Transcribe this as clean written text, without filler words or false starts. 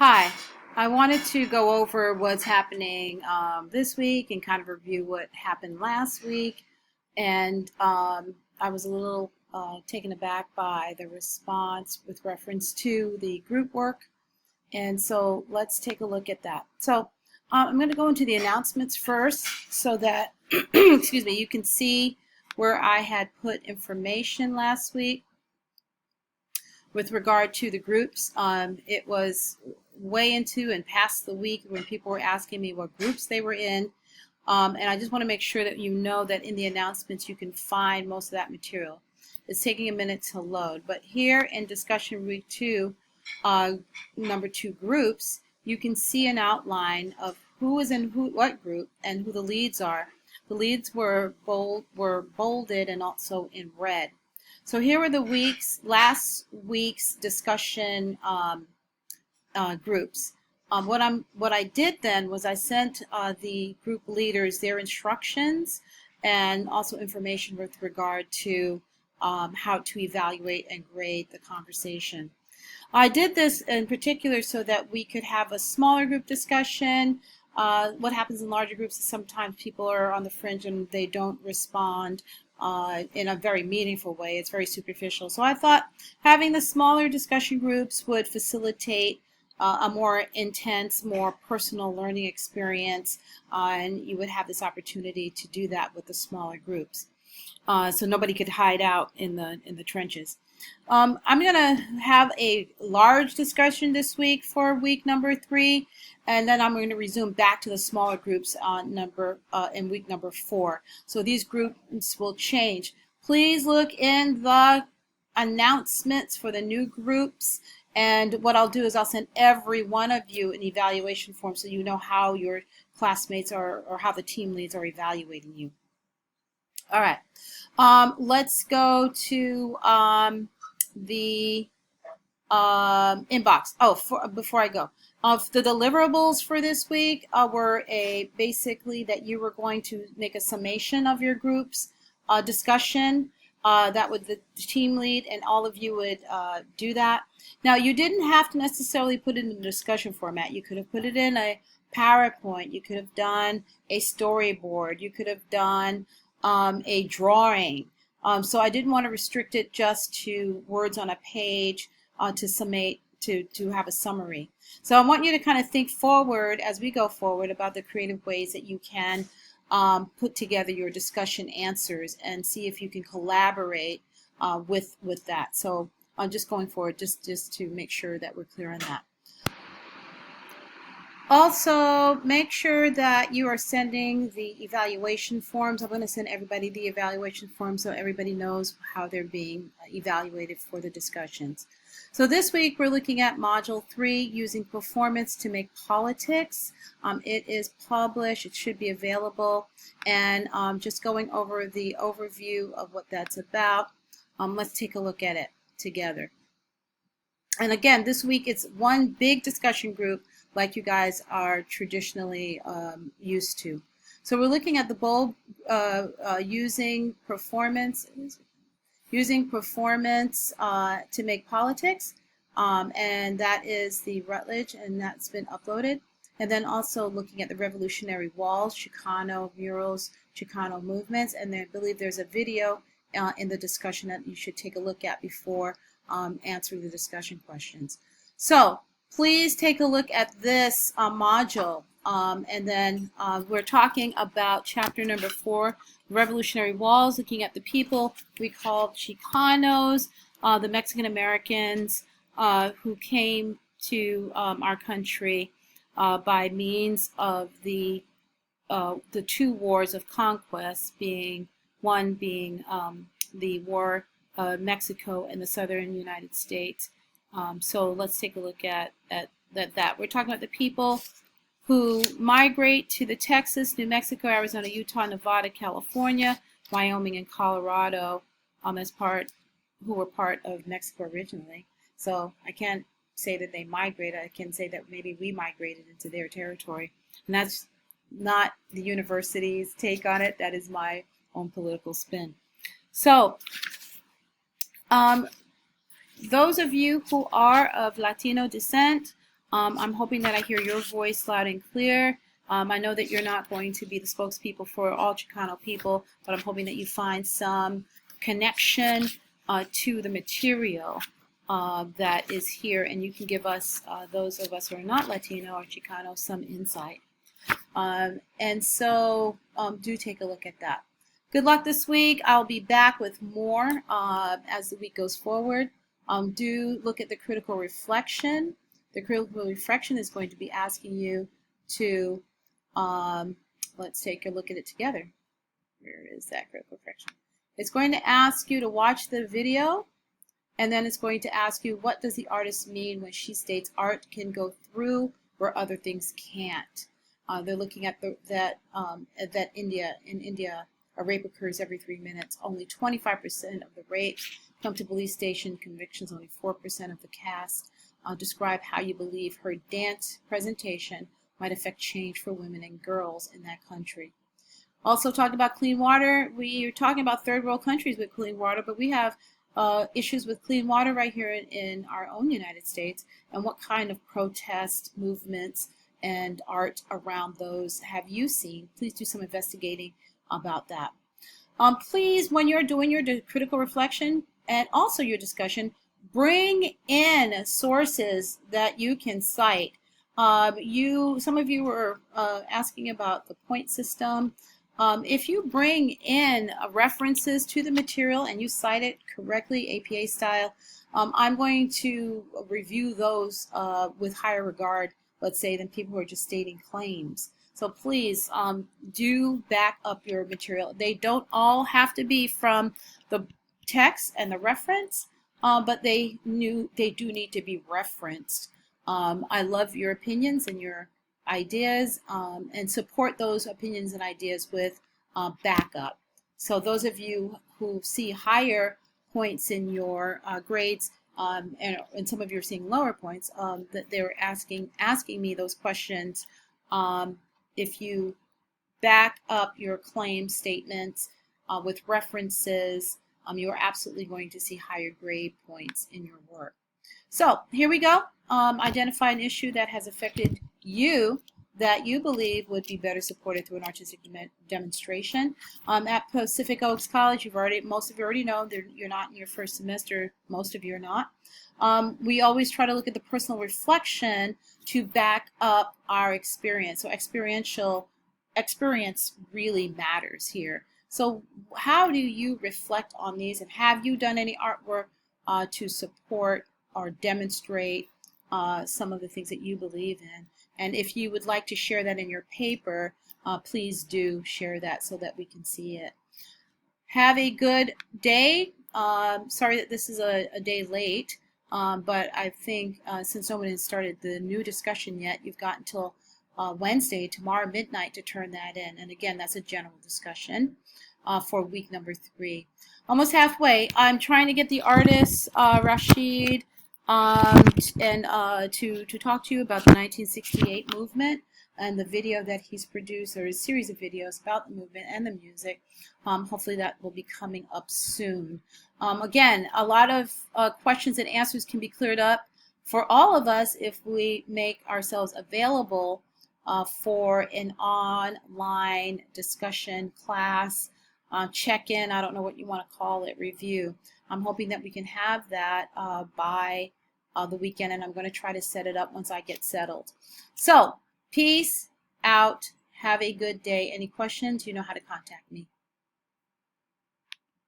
Hi, I wanted to go over what's happening this week and kind of review what happened last week. And I was a little taken aback by the response with reference to the group work. And so let's take a look at that. So I'm going to go into the announcements first so that, excuse me, you can see where I had put information last week with regard to the groups. It was way into and past the week when people were asking me what groups they were in. And I just want to make sure that you know that in the announcements you can find most of that material. It's taking a minute to load. But here in discussion week 2, number 2 groups, you can see an outline of who is in what group and who the leads are. The leads were bolded and also in red. So here were the last week's discussion groups. What I did then was I sent the group leaders their instructions and also information with regard to how to evaluate and grade the conversation. I did this in particular so that we could have a smaller group discussion. What happens in larger groups is sometimes people are on the fringe and they don't respond in a very meaningful way. It's very superficial. So I thought having the smaller discussion groups would facilitate a more intense, more personal learning experience, and you would have this opportunity to do that with the smaller groups. So nobody could hide out in the trenches. I'm going to have a large discussion this week for week number 3, and then I'm going to resume back to the smaller groups in week number 4. So these groups will change. Please look in the announcements for the new groups, and what I'll do is I'll send every one of you an evaluation form so you know how your classmates or how the team leads are evaluating you. All right. Let's go to the inbox. Oh, before I go, the deliverables for this week were basically that you were going to make a summation of your group's discussion. That would the team lead and all of you would do that. Now, you didn't have to necessarily put it in a discussion format. You could have put it in a PowerPoint. You could have done a storyboard. You could have done a drawing. So I didn't want to restrict it just to words on a page to summate, to have a summary. So I want you to kind of think forward as we go forward about the creative ways that you can put together your discussion answers and see if you can collaborate with that. So just going forward, just to make sure that we're clear on that. Also, make sure that you are sending the evaluation forms. I'm going to send everybody the evaluation forms so everybody knows how they're being evaluated for the discussions. So this week we're looking at Module 3, using performance to make politics. It is published. It should be available. And just going over the overview of what that's about. Let's take a look at it together. And again, this week it's one big discussion group like you guys are traditionally used to. So we're looking at the bulb using performance to make politics, and that is the Rutledge, and that's been uploaded. And then also looking at the Revolutionary Walls, Chicano murals, Chicano movements, and I believe there's a video in the discussion that you should take a look at before answering the discussion questions. So please take a look at this module, and then we're talking about chapter number 4, Revolutionary Walls, looking at the people we called Chicanos, the Mexican Americans who came to our country by means of the 2 wars of conquest, one being the War of Mexico and the Southern United States. So let's take a look at that. We're talking about the people who migrate to the Texas, New Mexico, Arizona, Utah, Nevada, California, Wyoming, and Colorado who were part of Mexico originally. So I can't say that they migrated. I can say that maybe we migrated into their territory. And that's not the university's take on it. That is my own political spin. So those of you who are of Latino descent, I'm hoping that I hear your voice loud and clear. I know that you're not going to be the spokespeople for all Chicano people, but I'm hoping that you find some connection to the material that is here, and you can give us, those of us who are not Latino or Chicano, some insight. And so do take a look at that. Good luck this week. I'll be back with more as the week goes forward. Do look at the critical reflection. The critical reflection is going to be asking you to, let's take a look at it together. Where is that critical reflection? It's going to ask you to watch the video, and then it's going to ask you, what does the artist mean when she states art can go through where other things can't? They're looking at that in India, a rape occurs every 3 minutes. Only 25% of the rape come to police station. Convictions, only 4% of the cast. Describe how you believe her dance presentation might affect change for women and girls in that country. Also talk about clean water. We're talking about third world countries with clean water, but we have issues with clean water right here in our own United States, and what kind of protest movements and art around those have you seen? Please do some investigating about that. Please, when you're doing your critical reflection and also your discussion, bring in sources that you can cite. Some of you were asking about the point system. If you bring in references to the material and you cite it correctly, APA style, I'm going to review those with higher regard, let's say, than people who are just stating claims. So please do back up your material. They don't all have to be from the text and the reference, but they do need to be referenced. I love your opinions and your ideas, and support those opinions and ideas with backup. So those of you who see higher points in your grades, and some of you are seeing lower points, that they were asking me those questions. If you back up your claim statements with references, you are absolutely going to see higher grade points in your work. So here we go. Identify an issue that has affected you that you believe would be better supported through an artistic demonstration. At Pacific Oaks College, most of you already know that you're not in your first semester. Most of you are not. We always try to look at the personal reflection to back up our experience. So experience really matters here. So how do you reflect on these, and have you done any artwork to support or demonstrate some of the things that you believe in? And if you would like to share that in your paper, please do share that so that we can see it. Have a good day. Sorry that this is a day late, but I think since no one has started the new discussion yet, you've got until Wednesday, tomorrow midnight, to turn that in. And again, that's a general discussion for week number 3. Almost halfway. I'm trying to get the artist, Rashid, to talk to you about the 1968 movement and the video that he's produced, or a series of videos about the movement and the music. Hopefully that will be coming up soon. Again, a lot of questions and answers can be cleared up for all of us if we make ourselves available for an online discussion class, check-in, I don't know what you want to call it, review. I'm hoping that we can have that by the weekend, and I'm going to try to set it up once I get settled. So, peace out. Have a good day. Any questions, you know how to contact me.